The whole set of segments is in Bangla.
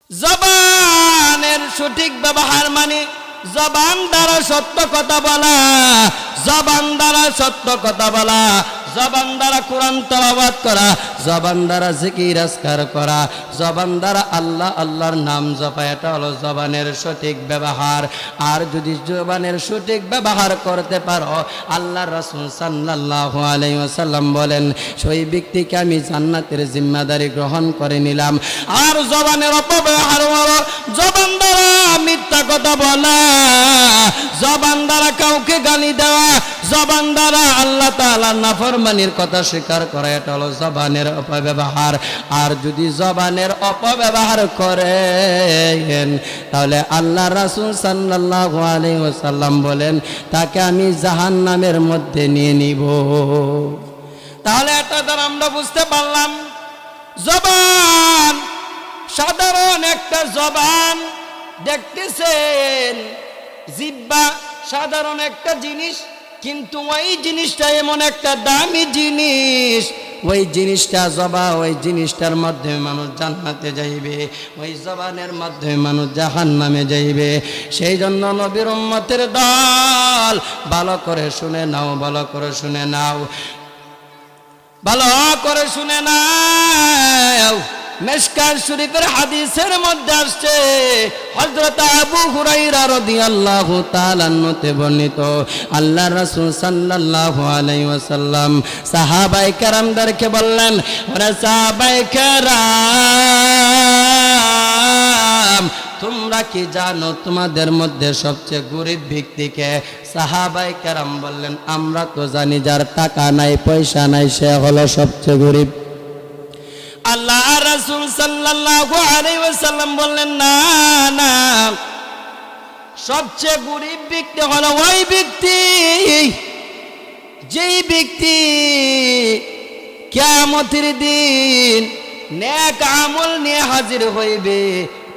জবানের সঠিক ব্যবহার মানে জবান দ্বারা সত্য কথা বলা, জবান দ্বারা সত্য কথা বলা, জবান দ্বারা কোরআন তেলাওয়াত করা, জবান দ্বারা জিকির আজকার করা, জবান দ্বারা আল্লাহ আল্লাহর নাম জপা, এটা হলো জবানের সঠিক ব্যবহার। আর যদি জবানের সঠিক ব্যবহার করতে পারো, আল্লাহর রাসূল সাল্লাল্লাহু আলাইহি ওয়াসাল্লাম বলেন সেই ব্যক্তিকে আমি জান্নাতের জিম্মাদারি গ্রহণ করে নিলাম। আর জবানের অপব্যবহার হলো জবান দ্বারা মিথ্যা কথা বলা, জবান দ্বারা কাউকে গালি দেওয়া, জবান দ্বারা আল্লাহ তাআলার নাফরমানির কথা স্বীকার করা, এটা হলো জবানের অপব্যবহার। আর যদি জবানের অপব্যবহার করেন তাহলে আল্লাহ রাসূল সাল্লাল্লাহু আলাইহি ওয়াসাল্লাম বলেন তাকে আমি জাহান্নামের মধ্যে নিয়ে নিব। তাহলে এটা দ্বারা আমরা বুঝতে পারলাম জবান সাধারণ একটা জবান, দেখতেছেন জিহ্বা সাধারণ একটা জিনিস, কিন্তু ওই জিনিসটা এমন একটা দামি জিনিস, ওই জিনিসটা জবা, ওই জিনিসটার মাধ্যমে মানুষ জান্নাতে যাইবে, ওই জবানের মাধ্যমে মানুষ জাহান্নামে যাইবে। সেই জন্য নবীর উম্মতের দল ভালো করে শুনে নাও, ভালো করে শুনে নাও, ভালো করে শুনে নাও। মিশকাত শরীফের হাদিসের মধ্যে আসছে হযরত আবু হুরায়রা রাদিয়াল্লাহু তাআলা আনহু বর্ণিত আল্লাহর রাসূল সাল্লাল্লাহু আলাইহি ওয়াসাল্লাম সাহাবায়ে কেরামদেরকে বললেন, ওরে সাহাবায়ে কেরাম, তোমরা কি জানো তোমাদের মধ্যে সবচেয়ে গরিব ব্যক্তিকে? সাহাবায়ে কেরাম বললেন, আমরা তো জানি যার টাকা নাই পয়সা নাই সে হলো সবচেয়ে গরিব। আল্লাহ রাসূল সাল্লাল্লাহু আলাইহি ওয়াসাল্লাম বললেন, না না, সবচেয়ে গরিব ব্যক্তি হলো ওই ব্যক্তি যেই ব্যক্তি কিয়ামতের দিন নেক আমল নিয়ে হাজির হইবে,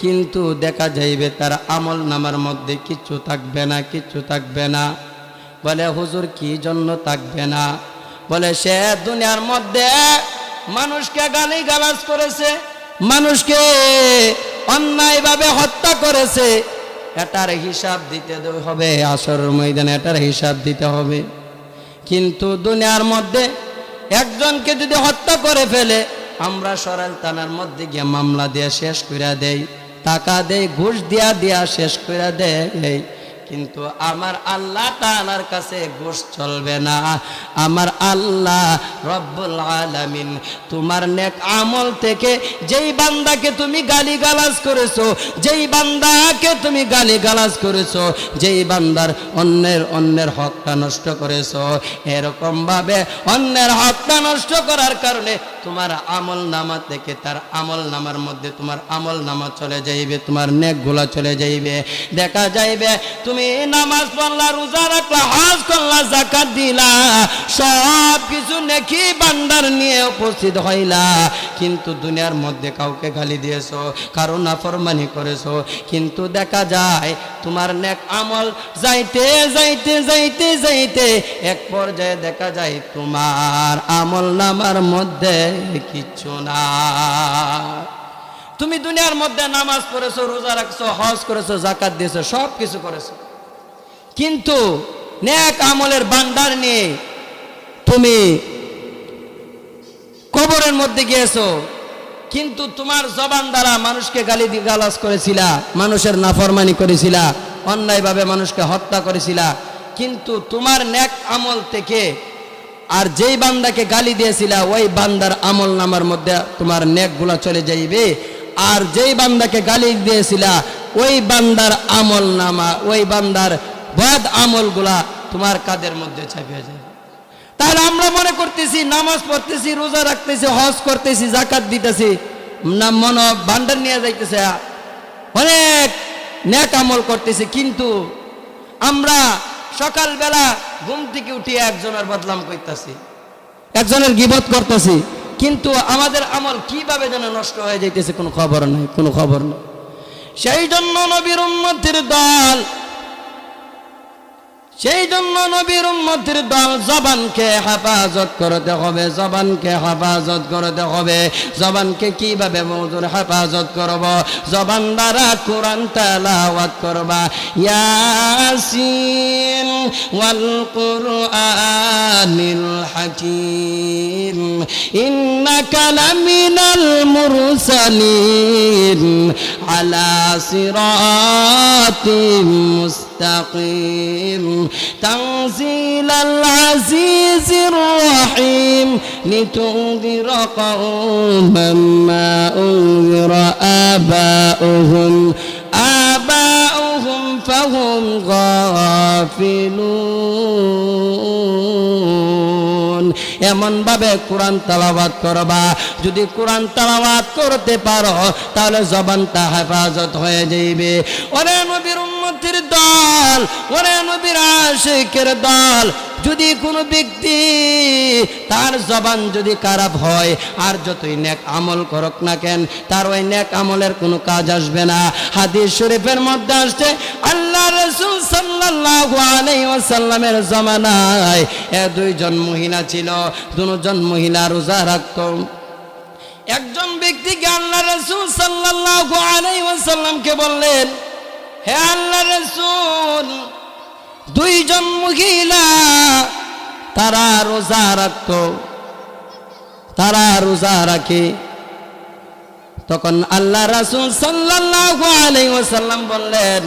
কিন্তু দেখা যাইবে তার আমল নামার মধ্যে কিছু থাকবে না, কিছু থাকবে না। বলে হুজুর কি জন্য থাকবে না? বলে সে দুনিয়ার মধ্যে মানুষকে গালি গালাজ করেছে, মানুষকে অন্যায়ভাবে হত্যা করেছে, এটার হিসাব দিতে হবে আসরের ময়দানে, এটার হিসাব দিতে হবে। কিন্তু দুনিয়ার মধ্যে একজনকে যদি হত্যা করে ফেলে, আমরা সরাইল থানার মধ্যে গিয়ে মামলা দিয়ে শেষ করে দেই, টাকা দেই, ঘুষ দিয়া দিয়া শেষ করে দেই। কিন্তু আমার আল্লাহ তাআলার কাছে ঘুষ চলবে না। আমার আল্লাহ রব্বুল আলামিন তোমার নেক আমল থেকে যেই বান্দাকে তুমি গালিগালাজ করেছো, যেই বান্দাকে তুমি গালিগালাজ করেছো, যেই বান্দার অন্যের হকটা নষ্ট করেছো, এরকম ভাবে অন্যের হকটা নষ্ট করার কারণে তোমার আমল নামা থেকে তার আমল নামার মধ্যে তোমার আমল নামা চলে যাইবে, তোমার নেকগুলা চলে যাইবে। দেখা যাইবে তুমি নামাজ পড়লা, রোজা রাখলা, হজ করলা, যাকাত দিলা, সব কিছু নেকি বান্দার নিয়ে উপস্থিত হইলা, কিন্তু দুনিয়ার মধ্যে কাউকে গালি দিয়েছো, কারো নাফরমানি করেছো। কিন্তু দেখা যায় তোমার নেক আমল যাইতে যাইতে যাইতে যাইতে এক পর্যায়ে দেখা যায় তোমার আমল নামার মধ্যে কিচ্ছু না। তুমি দুনিয়ার মধ্যে নামাজ পড়েছো, রোজা রাখছো, হজ করেছো, যাকাত দিয়েছো, সব কিছু করেছো, কিন্তু নেক আমলের ভান্ডার নিয়ে তুমি কবরের মধ্যে গিয়েছো, কিন্তু তোমার জবান দ্বারা মানুষকে গালি গালাজ করেছিলা, মানুষের নাফরমানি করেছিলা, অন্যায়ভাবে মানুষকে হত্যা করেছিলা, কিন্তু তোমার নেক আমল থেকে আর যেই বান্দাকে গালি দিয়েছিলা ওই বান্দার আমল নামার মধ্যে তোমার নেকগুলা চলে যাইবে, আর যেই বান্দাকে গালি দিয়েছিলা ওই বান্দার আমল নামা, ওই বান্দার বদ আমলগুলা তোমার কাদের মধ্যে চাপিয়ে যাবে। তাহলে আমরা মনে করতেছি নামাজ পড়তেছি, রোজা রাখতেছি, হজ করতেছি, যাকাত দিতেছি, না মনে ভান্ডার নিয়ে যাইতেছে, অনেক নেক আমল করতেছি, কিন্তু আমরা সকালবেলা ঘুম থেকে উঠিয়ে একজনের বদনাম করতেছি, একজনের গীবত করতেছি, কিন্তু আমাদের আমল কিভাবে যেন নষ্ট হয়ে যাইতেছে কোনো খবর নাই, কোনো খবর নেই। সেই জন্য নবীর উম্মতের দল সেই জন্য নবীর উম্মতের দল জবানকে হেফাজত করতে হবে, জবানকে হেফাজত করতে হবে। জবানকে কিভাবে মজুর হেফাজত করব? জবান দ্বারা কোরআন তেলাওয়াত করবা। ইয়াসিন ওয়াল কুরআনিল হাকীম ইন্নাকা লামিনাল মুরসালিন আলা সিরাতিম মুস্তাকিম تنزيل العزيز الرحيم لتنذر قوما ما أنذر آباؤهم فهم غافلون এমন ভাবে কোরআন তেলাওয়াত করবা, যদি কোরআন তেলাওয়াত করতে পারো তাহলে জবানটা হেফাজত হয়ে যাইবে। ওরে নবীর উম্মতের দল, ওরে নবীর আশিকের দল, যদি কোনো ব্যক্তি তার জবান যদি খারাপ হয় আর যতই নেক আমল করুক না কেন, তার ওই নেক আমলের কোনো কাজ আসবে না। হাদিস শরীফের মধ্যে আসছে আল্লাহ রাসূল সাল্লাল্লাহু আলাইহি ওয়াসাল্লামের জামানায় দুইজন মহিলা ছিল, দুজন মহিলা রোজা রাখত। একজন ব্যক্তিকে আল্লাহ রাসূল সাল্লাল্লাহু আলাইহি ওয়াসাল্লামকে বললেন, হে আল্লাহ রাসূল, দুইজন মহিলা তারা রোজা রাখত, তারা রোজা রাখে। তখন আল্লাহ রাসূল সাল্লাল্লাহু আলাইহি ওয়াসাল্লাম বললেন,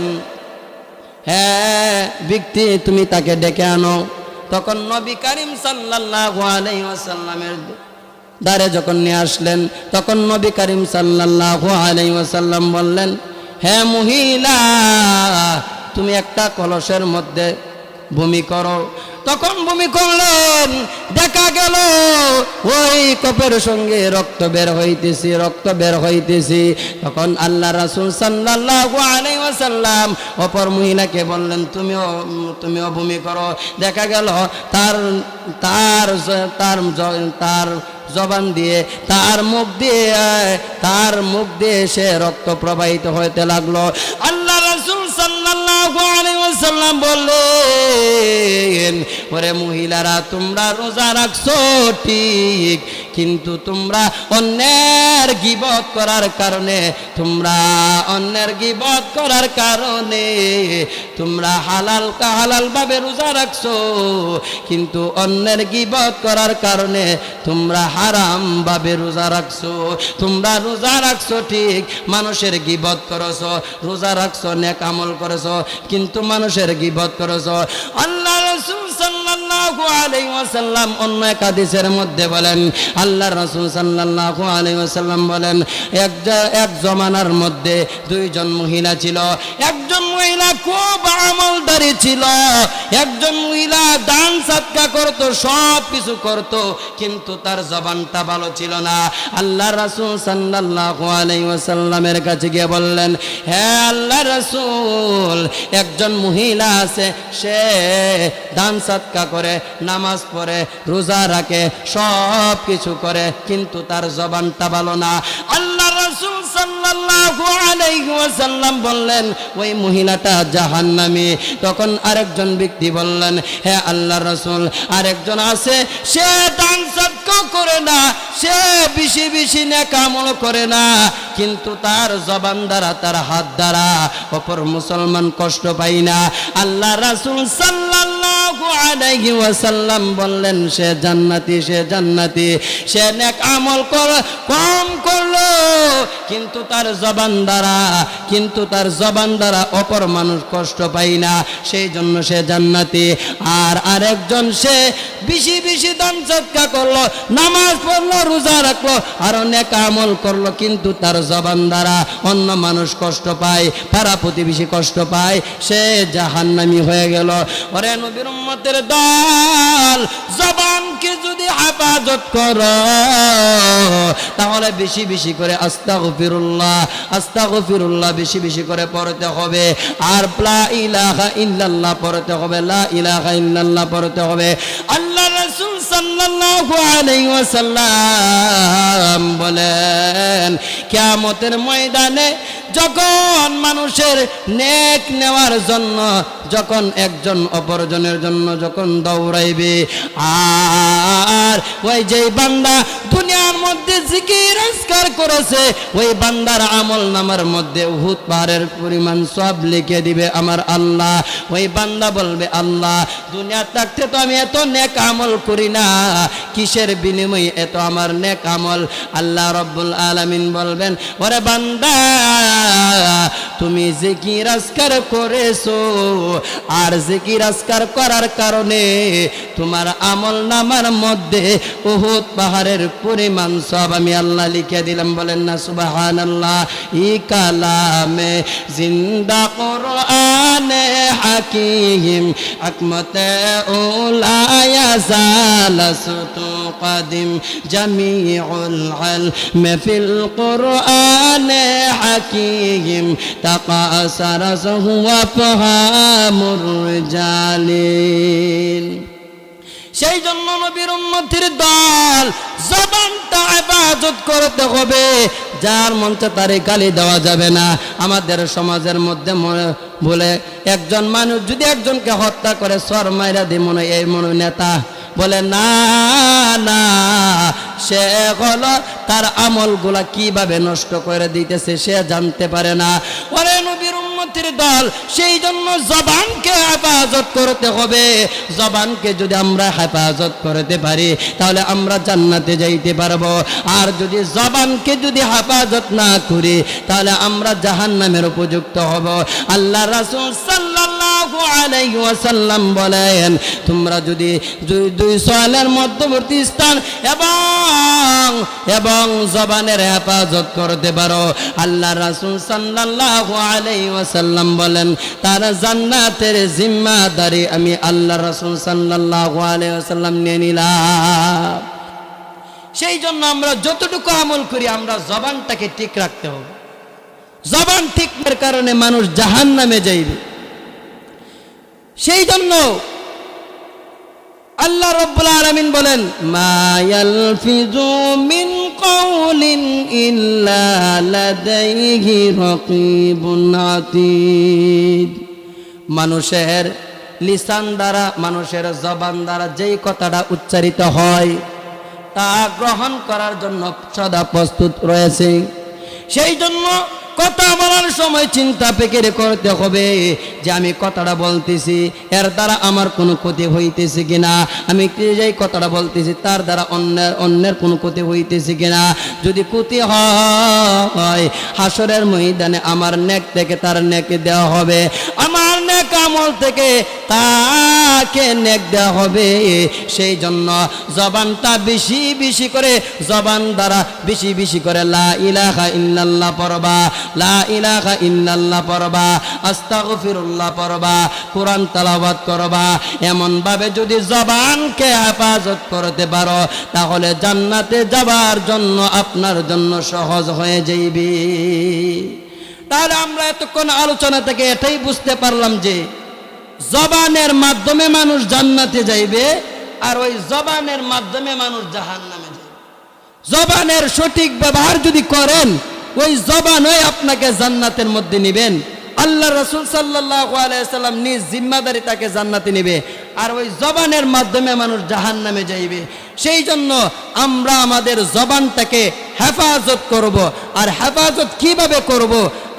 হ্যাঁ ব্যক্তি তুমি তাকে ডেকে আনো। তখন নবী করিম সাল্লাল্লাহু আলাইহি ওয়াসাল্লামের দ্বারে যখন নিয়ে আসলেন, তখন নবী করিম সাল্লাল্লাহু আলাইহি ওয়াসাল্লাম বললেন, হ্যাঁ মহিলা, তুমি একটা কলসের মধ্যে বমি করো। তখন বমি করলেন, দেখা গেল ওই কপের সঙ্গে রক্ত বের হইতেছি, রক্ত বের হইতেছি। তখন আল্লাহ রাসূল সাল্লাল্লাহু আলাইহি ওয়াসাল্লাম অপর মহিলাকে বললেন, তুমিও বমি করো। দেখা গেল তার তার তার তার জবান দিয়ে, তার মুখ দিয়ে সে রক্ত প্রবাহিত হইতে লাগলো। আল্লাহ রাসূল সাল্লাল্লাহু আলাইহি ওয়াসাল্লাম বললেন, ওরে মহিলারা, তোমরা রোজা রাখছো ঠিক, কিন্তু তোমরা অন্যের গীবত করার কারণে, তোমরা হালাল ভাবে রোজা রাখছো, কিন্তু অন্যের গীবত করার কারণে তোমরা হারাম ভাবে রোজা রাখছো। তোমরা রোজা রাখছো ঠিক, মানুষের গীবত করেছো। রোজা রাখছো, নেক আমল করেছো, কিন্তু মানুষের গীবত করেছো। আল্লাহ রাসূল সাল্লাল্লাহু আলাইহি ওয়াসাল্লাম অন্য এক হাদিসের মধ্যে বলেন, আল্লাহ রাসূল সাল্লাল্লাহু আলাইহি ওয়াসাল্লাম বলেন, এক জমানার মধ্যে দুইজন মহিলা ছিল। একজন মহিলা খুব আমলদারি ছিল, একজন মহিলা দান সাদকা করত, সব কিছু করত, কিন্তু তার জবানটা ভালো ছিল না। আল্লাহ রাসূল সাল্লাল্লাহু আলাইহি ওয়াসাল্লামের কাছে গিয়ে বললেন, হ্যাঁ আল্লাহ রাসূল, একজন মহিলা আছে, সে দান সাদকা করে, নামাজ পড়ে, রোজা রাখে, সব কিছু করে, কিন্তু তার জবানটা ভালো না। আল্লাহ রাসূল সাল্লাল্লাহু আলাইহি ওয়াসাল্লাম বললেন, ওই মহিলাটা জাহান্নামী। তখন আরেকজন ব্যক্তি বললেন, হে আল্লাহ রাসূল, আরেকজন আছে, সে দান সাদকা করে না, সে বেশি বেশি নেক আমল করে না, কিন্তু তার জবান দ্বারা, তার হাত দ্বারা অপর মুসলমান কষ্ট পায় না। আল্লাহ রাসূল সাল্লাল্লাহু আলাইহি ওয়াসাল্লাম বললেন, সে জান্নাতি, সে জান্নাতি। সে নেক আমল কম করলো, কিন্তু তার জবান দ্বারা অপর মানুষ কষ্ট পায় না, সেই জন্য সে জান্নাতি। আর আরেকজন, সে বেশি বেশি দান সদকা করলো, নামাজ পড়লো, রোজা রাখলো, আর নেক আমল করলো, কিন্তু তার জবান দ্বারা অন্য মানুষ কষ্ট পায়, পাড়া প্রতিবেশী কষ্ট পায়, সে জাহান্নামী হয়ে গেল। ওরে নবীর উম্মতের দল, জবানকে যদি হেফাজত করো তাহলে বেশি বেশি করে আস্তাগফিরুল্লাহ, আস্তাগফিরুল্লাহ বেশি বেশি করে পড়তে হবে। আর লা ইলাহা ইল্লাল্লাহ পড়তে হবে, লা ইলাহা ইল্লাল্লাহ পড়তে হবে। আল্লাহ রাসূল সাল্লাল্লাহু আলাইহি ওয়াসাল্লাম বলেন, কিয়ামতের ময়দানে যখন মানুষের নেক নেওয়ার জন্য যখন একজন অপরজনের জন্য যখন দৌড়াইবে, আর ওই যে বান্দা দুনিয়ার মধ্যে জিকির আজকার করেছে, ওই বান্দার আমল নামার মধ্যে উহুদ পাহাড়ের পরিমাণ সব লিখে দিবে আমার আল্লাহ। ওই বান্দা বলবে, আল্লাহ দুনিয়া থাকতে তো আমি এত নেক আমল করি না, কিসের বিনিময়ে এত আমার নেক আমল? আল্লাহ রব্বুল আলামিন বলবেন, ওরে বান্দা তুমি জিকির আজকার করেছো, আর জিকির আজকার করার কারণে তোমার আমল নামার মধ্যে উহুদ পাহাড়ের পরিমাণ সব আমি আল্লাহ লিখে দিলাম। বলেন না সুবহানাল্লাহ। ই কালামে জিন্দা কুরআনে হাকিম আকমতে উলায়া জালাসতু কাদিম জামিউল ইলম ফিল কুরআনে হাকিম তাকাসারা হুয়া ফাহামুর রিজালিন। সেই জন্য নবীর উম্মতের দল জবানটা ইবাদত করতে হবে, যার মঞ্চে তারে গালি দেওয়া যাবে না। আমাদের সমাজের মধ্যে বলে একজন মানুষ যদি একজনকে হত্যা করে সর মাইরা দি মনে এই মনে নেতা, বলে না না সে হলো তার আমলগুলা কিভাবে নষ্ট করে দিতেছে সে জানতে পারে না। ওরে নবীর উম্মতের দল, সেই জন্য জবানকে হেফাজত করতে হবে। জবানকে যদি আমরা হেফাজত করতে পারি তাহলে আমরা জান্নাতে যাইতে পারবো, আর যদি জবানকে যদি হেফাজত না করি তাহলে আমরা জাহান্নামের উপযুক্ত হব। আল্লাহ রাসূল সাল্লাল্লাহু আলাইহি ওয়াসাল্লাম বলেন, তোমরা যদি দুই সওয়ালের মধ্যবর্তী স্থান এবং জবানের হেফাজত করতে পারো, আল্লাহ রাসূল সাল্লাল্লাহু আলাইহি ওয়াসাল্লাম বলেন তার জান্নাতের জিম্মাদারি আমি আল্লাহ রাসূল সাল্লাল্লাহু আলাইহি ওয়াসাল্লাম নিয়ে নিলাম। সেই জন্য আমরা যতটুকু আমল করি আমরা জবানটাকে ঠিক রাখতে হবে। জবান ঠিকের কারণে মানুষ জাহান্নামে যাইবে। সেই জন্য আল্লাহ রাব্বুল আলামিন বলেন, মা ইয়ালফিজু মিন কাউলিন ইল্লা লাদাইহি রাকীবুন আতীদ। মানুষের লিসান দ্বারা, মানুষের জবান দ্বারা যেই কথাটা উচ্চারিত হয় তা গ্রহণ করার জন্য সদা প্রস্তুত রয়েছে। সেই জন্য কথা বলার সময় চিন্তা ফিকির করতে হবে যে আমি কথাটা বলতেছি এর দ্বারা আমার কোনো ক্ষতি হইতেছে কিনা, আমি যেই কথাটা বলতেছি তার দ্বারা অন্যের কোনো ক্ষতি হইতেছে কিনা। যদি ক্ষতি হয় হাসরের ময়দানে আমার নেক থেকে তার নেক দেওয়া হবে, আমার নেক আমল থেকে তাকে নেক দেওয়া হবে। সেই জন্য জবানটা বেশি বেশি করে, জবান দ্বারা বেশি বেশি করে লা ইলাহা ইল্লাল্লাহ পড়বা, লা ইলাহা ইল্লাল্লাহ পড়বা, আস্তাগফিরুল্লাহ পড়বা, কোরআন তেলাওয়াত করবা। এমন ভাবে যদি জবানকে হেফাজত করতে পারো তাহলে জান্নাতে যাবার জন্য আপনার জন্য সহজ হয়ে যাইবে। তাহলে আমরা এতক্ষণ আলোচনা থেকে এটাই বুঝতে পারলাম যে জবানের মাধ্যমে মানুষ জান্নাতে যাইবে, আর ওই জবানের মাধ্যমে মানুষ জাহান্নামে যাইবে। জবানের সঠিক ব্যবহার যদি করেন ওই জবানই আপনাকে জান্নাতের মধ্যে নেবেন। আল্লাহ রাসূল সাল্লাল্লাহু আলাইহি সাল্লাম নিজ জিম্মাদারি তাকে জান্নাতে নেবে, আর ওই জবানের মাধ্যমে মানুষ জাহান্নামে যাইবে। সেই জন্য আমরা আমাদের জবানটাকে হেফাজত করব। আর হেফাজত কিভাবে করব?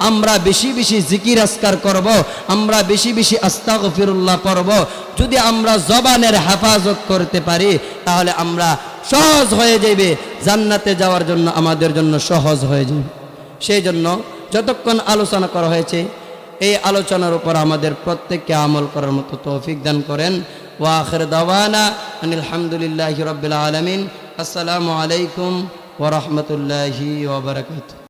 আমরা বেশি বেশি জিকির আজকার করব, আমরা বেশি বেশি আস্তাগফিরুল্লাহ পড়ব। যদি আমরা জবানের হেফাজত করতে পারি তাহলে আমরা সহজ হয়ে যাবে, জান্নাতে যাওয়ার জন্য আমাদের জন্য সহজ হয়ে যাবে। সেই জন্য যতক্ষণ আলোচনা করা হয়েছে এই আলোচনার উপর আমাদের প্রত্যেককে আমল করার মতো তৌফিক দান করেন। ওয়া আখির দাওয়ানা আনিল হামদুলিল্লাহি রাব্বিল আলামিন। আসসালামু আলাইকুম ওয়া রাহমাতুল্লাহি ওয়া বারাকাতুহু।